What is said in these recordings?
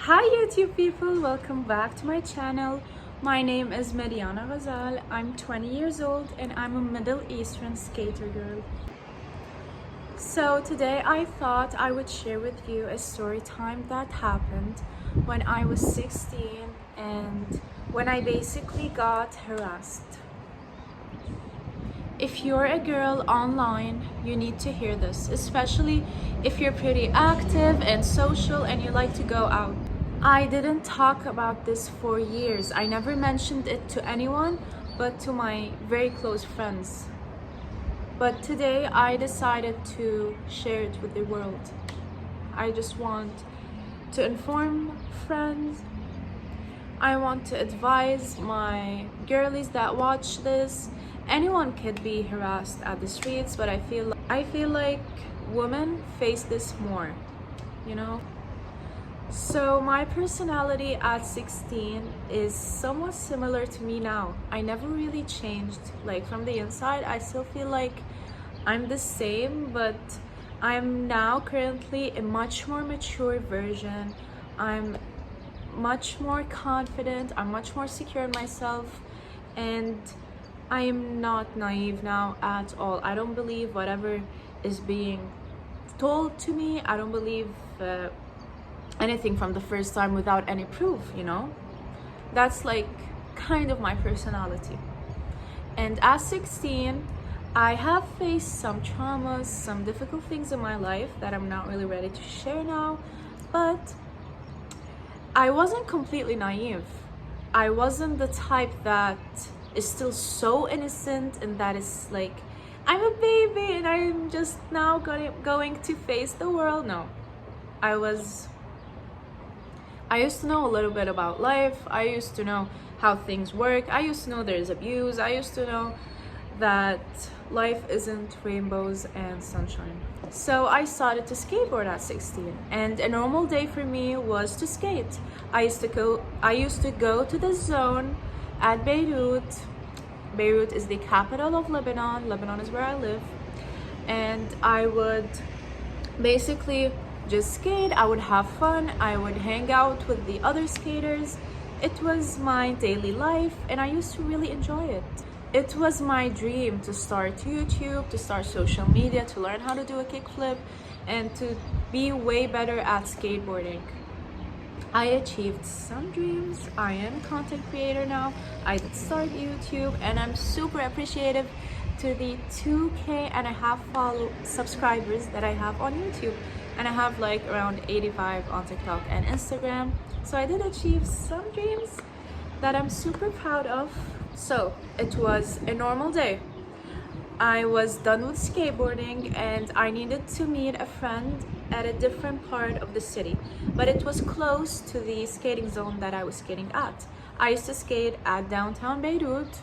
Hi YouTube people, welcome back to my channel. My name is Mariana Ghazal. I'm 20 years old and I'm a Middle Eastern skater girl. So today I thought I would share with you a story time that happened when I was 16 and when I basically got harassed. If you're a girl online, you need to hear this, especially if you're pretty active and social and you like to go out. I didn't talk about this for years. I never mentioned it to anyone but to my very close friends. But today I decided to share it with the world. I just want to inform friends. I want to advise my girlies that watch this. Anyone could be harassed at the streets, but I feel like women face this more, you know? So my personality at 16 is somewhat similar to me now. I never really changed. Like from the inside, I still feel like I'm the same, but I'm now currently a much more mature version. I'm much more confident, I'm much more secure in myself, and I am not naive now at all. I don't believe whatever is being told to me. I don't believe anything from the first time without any proof, you know? That's like kind of my personality. And at 16, I have faced some traumas, some difficult things in my life that I'm not really ready to share now, but I wasn't completely naive. I wasn't the type that is still so innocent and that is like, I'm a baby and I'm just now going to face the world. No, I used to know a little bit about life. I used to know how things work. I used to know there's abuse. I used to know that life isn't rainbows and sunshine. So I started to skateboard at 16, and a normal day for me was to skate. I used to go to the zone at Beirut. Beirut is the capital of Lebanon. Lebanon is where I live. And I would basically just skate. I would have fun. I would hang out with the other skaters. It was my daily life and I used to really enjoy it. It was my dream to start YouTube, to start social media, to learn how to do a kickflip, and to be way better at skateboarding. I achieved some dreams. I am a content creator now. I did start YouTube and I'm super appreciative to the 2,500 subscribers that I have on YouTube. And I have like around 85 on TikTok and Instagram. So I did achieve some dreams that I'm super proud of. So it was a normal day. I was done with skateboarding and I needed to meet a friend at a different part of the city, but it was close to the skating zone that I was skating at. I used to skate at downtown Beirut,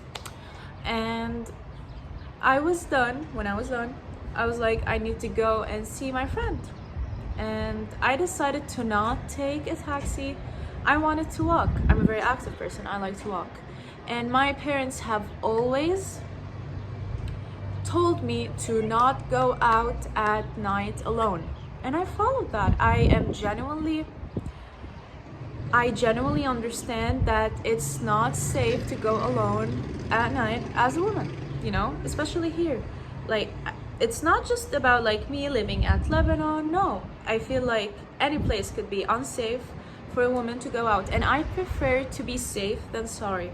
and I was done. When I was done, I was like, I need to go and see my friend. And I decided to not take a taxi. I wanted to walk. I'm a very active person. I like to walk. And my parents have always told me to not go out at night alone. And I followed that. I genuinely understand that it's not safe to go alone at night as a woman, you know, especially here. Like, it's not just about like me living at Lebanon. No, I feel like any place could be unsafe for a woman to go out, and I prefer to be safe than sorry.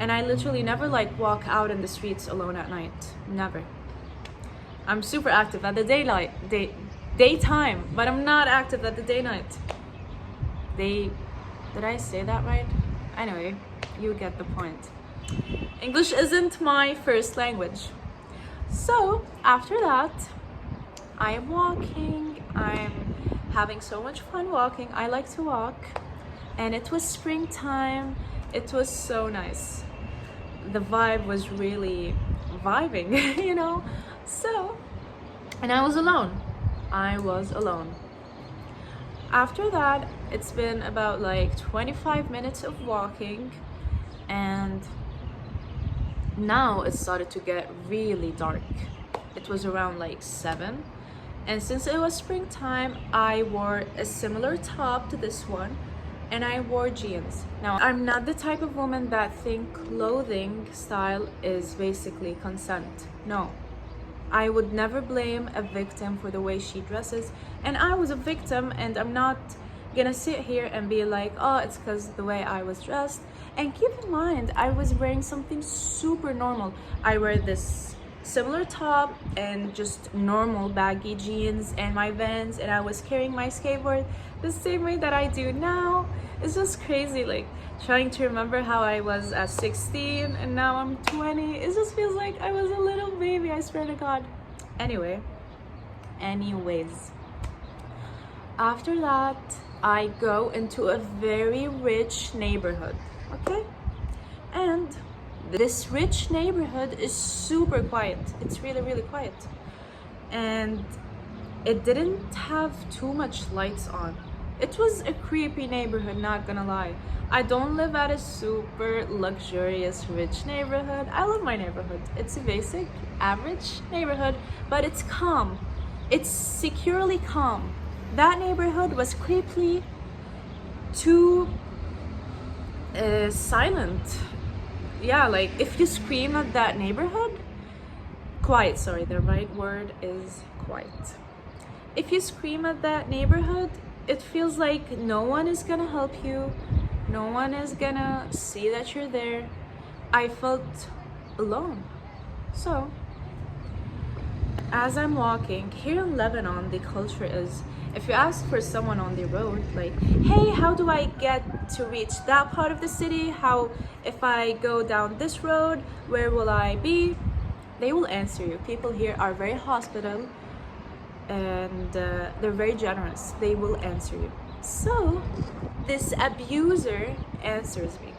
And I literally never like walk out in the streets alone at night. Never. I'm super active at the daytime, but I'm not active at the day-night. Did I say that right? Anyway, you get the point. English isn't my first language. So after that, I am walking. I'm having so much fun walking. I like to walk. And it was springtime. It was so nice. The vibe was really vibing, you know? So, and I was alone. After that, it's been about like 25 minutes of walking, and now it started to get really dark. It was around like 7, and since it was springtime, I wore a similar top to this one, and I wore jeans. Now, I'm not the type of woman that think clothing style is basically consent. No. I would never blame a victim for the way she dresses, and I was a victim, and I'm not gonna sit here and be like, oh, it's because the way I was dressed. And keep in mind, I was wearing something super normal. I wear this similar top and just normal baggy jeans and my Vans, and I was carrying my skateboard the same way that I do now. It's just crazy, like trying to remember how I was at 16 and now I'm 20. It just feels like I was a little baby, I swear to God. Anyways, after that, I go into a very rich neighborhood, okay? And this rich neighborhood is super quiet. It's really, really quiet. And it didn't have too much lights on. It was a creepy neighborhood, not gonna lie. I don't live at a super luxurious rich neighborhood. I love my neighborhood. It's a basic, average neighborhood, but it's calm. It's securely calm. That neighborhood was creepily too silent. Yeah, like if you scream at that neighborhood, quiet, sorry, the right word is quiet. If you scream at that neighborhood, it feels like no one is gonna help you, no one is gonna see that you're there. I felt alone. So, as I'm walking, here in Lebanon, the culture is, if you ask for someone on the road, like, hey, how do I get to reach that part of the city? How, if I go down this road, where will I be? They will answer you. People here are very hospitable and they're very generous. They will answer you. So this abuser answers me.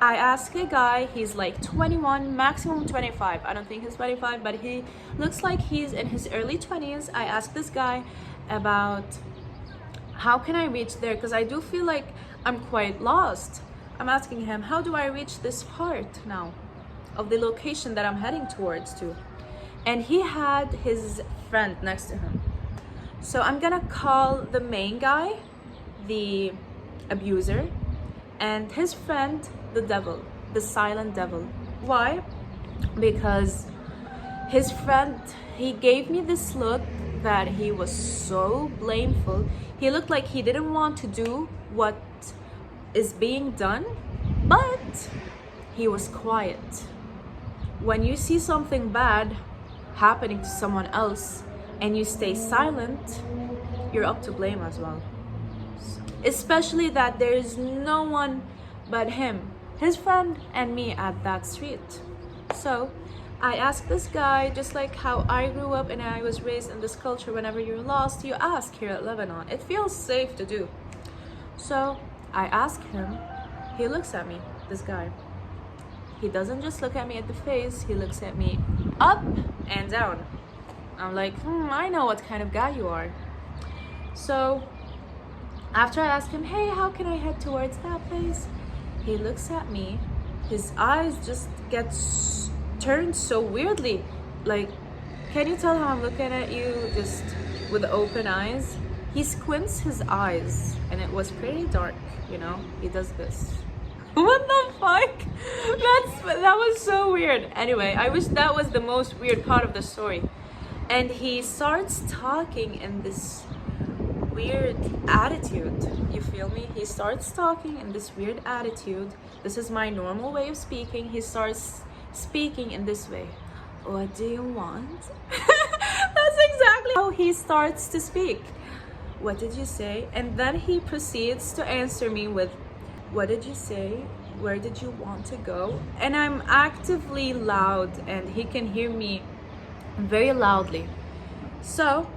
I ask a guy, he's like 21, maximum 25. I don't think he's 25, but he looks like he's in his early 20s. I ask this guy about how can I reach there, because I do feel like I'm quite lost. I'm asking him, how do I reach this part now of the location that I'm heading towards to? And he had his friend next to him. So I'm gonna call the main guy the abuser and his friend the devil, the silent devil. Why? Because his friend, he gave me this look that he was so blameful. He looked like he didn't want to do what is being done, but he was quiet. When you see something bad happening to someone else and you stay silent, you're up to blame as well. Especially that there is no one but him, his friend, and me at that street. So I asked this guy, just like how I grew up and I was raised in this culture, whenever you're lost, you ask here at Lebanon. It feels safe to do. So I ask him, he looks at me, this guy. He doesn't just look at me at the face, he looks at me up and down. I'm like, I know what kind of guy you are. So after I ask him, hey, how can I head towards that place? He looks at me, his eyes just get turned so weirdly. Like, can you tell how I'm looking at you just with open eyes? He squints his eyes and it was pretty dark, you know? He does this. What the fuck? That was so weird. Anyway, I wish that was the most weird part of the story. And he starts talking in this weird attitude. You feel me? He starts talking in this weird attitude. This is my normal way of speaking. He starts speaking in this way. What do you want? That's exactly how he starts to speak. What did you say? And then he proceeds to answer me with, what did you say? Where did you want to go? And I'm actively loud and he can hear me very loudly. So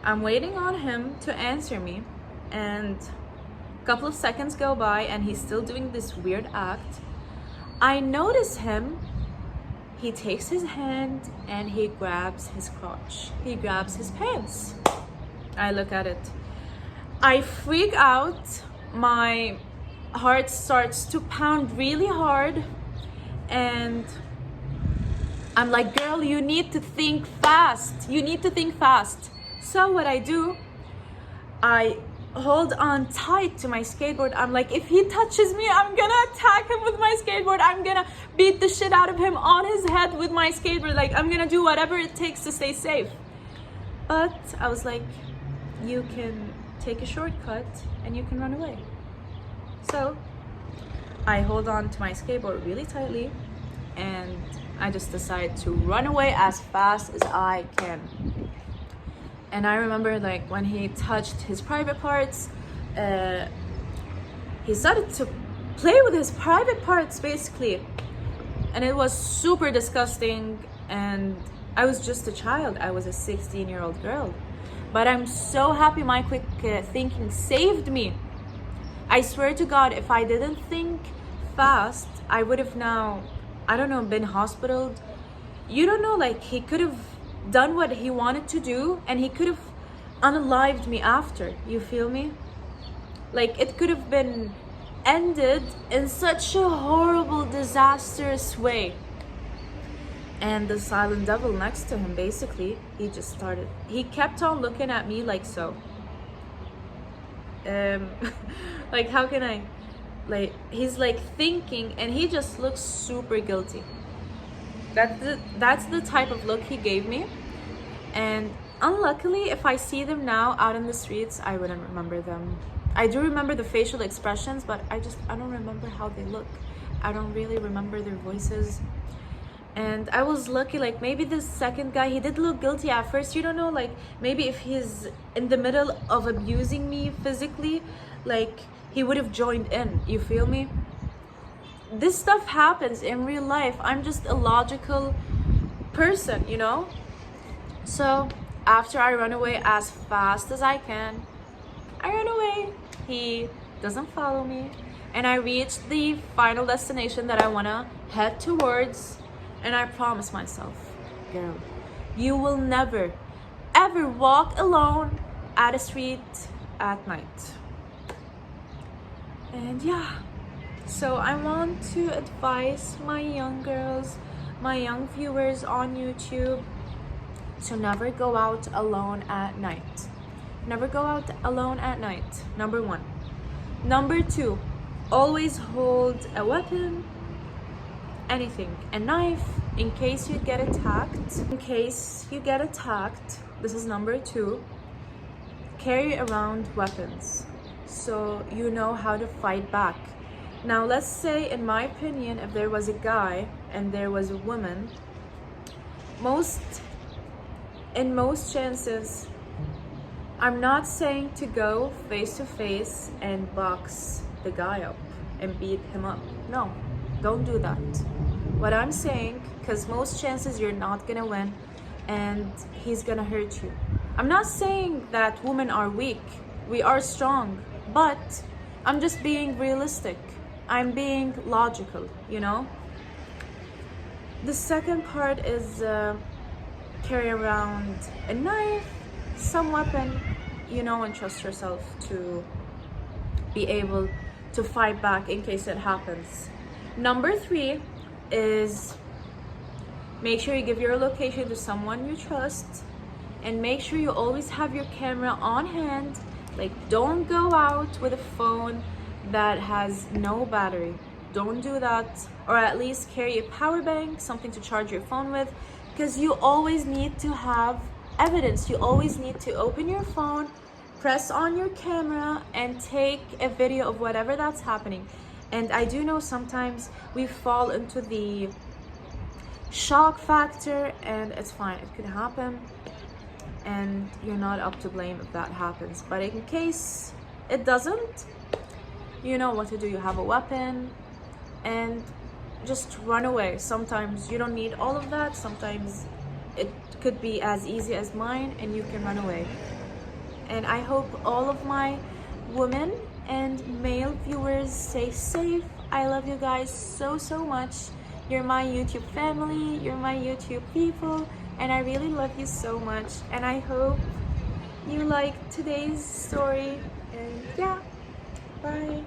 I'm waiting on him to answer me, and a couple of seconds go by and he's still doing this weird act. I notice him. He takes his hand and he grabs his crotch. He grabs his pants. I look at it. I freak out. My heart starts to pound really hard and I'm like, girl, you need to think fast. You need to think fast. So what I do, I hold on tight to my skateboard. I'm like, if he touches me, I'm gonna attack him with my skateboard. I'm gonna beat the shit out of him on his head with my skateboard. Like, I'm gonna do whatever it takes to stay safe. But I was like, you can take a shortcut and you can run away. So I hold on to my skateboard really tightly and I just decide to run away as fast as I can. And I remember, like, when he touched his private parts, he started to play with his private parts basically, and it was super disgusting. And I was just a child. I was a 16-year-old girl, but I'm so happy my quick thinking saved me. I swear to God, if I didn't think fast, I would have now, I don't know, been hospitaled. You don't know, like, he could have done what he wanted to do and he could have unalived me after. You feel me? Like, it could have been ended in such a horrible, disastrous way. And the silent devil next to him, basically, he kept on looking at me like so. Like, how can I, like, he's like thinking and he just looks super guilty. That's the type of look he gave me. And unluckily, if I see them now out in the streets, I wouldn't remember them. I do remember the facial expressions, but I don't remember how they look. I don't really remember their voices. And I was lucky, like, maybe the second guy, he did look guilty at first. You don't know, like, maybe if he's in the middle of abusing me physically, like, he would have joined in. You feel me? This stuff happens in real life. I'm just a logical person, you know? So after I run away as fast as I can, I run away. He doesn't follow me. And I reach the final destination that I want to head towards. And I promise myself, girl, you will never, ever walk alone at a street at night. And yeah, so I want to advise my young girls, my young viewers on YouTube, to never go out alone at night. Never go out alone at night, number one. Number two, always hold a weapon, anything, a knife, in case you get attacked. In case you get attacked, this is number two. Carry around weapons so you know how to fight back. Now, let's say, in my opinion, if there was a guy and there was a woman, in most chances, I'm not saying to go face to face and box the guy up and beat him up. No, don't do that. What I'm saying, because most chances you're not gonna win and he's gonna hurt you. I'm not saying that women are weak. We are strong, but I'm just being realistic. I'm being logical, you know? The second part is carry around a knife, some weapon, you know, and trust yourself to be able to fight back in case it happens. Number three is make sure you give your location to someone you trust, and make sure you always have your camera on hand. Like, don't go out with a phone that has no battery. Don't do that. Or at least carry a power bank, something to charge your phone with, because you always need to have evidence. You always need to open your phone, press on your camera, and take a video of whatever that's happening. And I do know sometimes we fall into the shock factor, and it's fine, it could happen, and you're not up to blame if that happens. But in case it doesn't, you know what to do. You have a weapon, and just run away. Sometimes you don't need all of that. Sometimes it could be as easy as mine, and you can run away. And I hope all of my women and male viewers stay safe. I love you guys so much. You're my YouTube family, you're my YouTube people, and I really love you so much. And I hope you liked today's story. And yeah, bye.